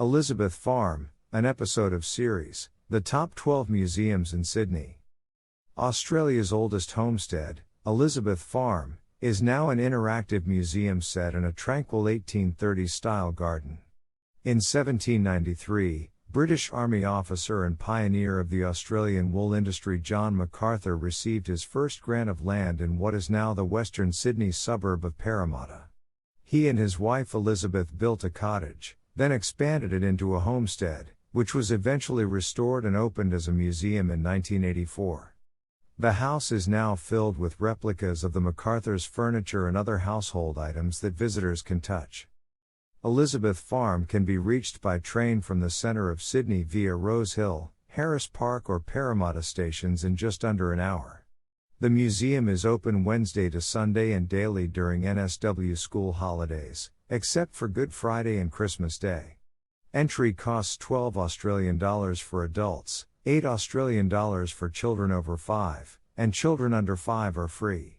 Elizabeth Farm, an episode of series, The Top 12 Museums in Sydney. Australia's oldest homestead, Elizabeth Farm, is now an interactive museum set in a tranquil 1830s-style garden. In 1793, British Army officer and pioneer of the Australian wool industry John Macarthur received his first grant of land in what is now the western Sydney suburb of Parramatta. He and his wife Elizabeth built a cottage, then expanded it into a homestead, which was eventually restored and opened as a museum in 1984. The house is now filled with replicas of the Macarthurs' furniture and other household items that visitors can touch. Elizabeth Farm can be reached by train from the centre of Sydney via Rosehill, Harris Park or Parramatta stations in just under an hour. The museum is open Wednesday to Sunday and daily during NSW school holidays, except for Good Friday and Christmas Day. Entry costs $12 for adults, $8 for children over 5, and children under 5 are free.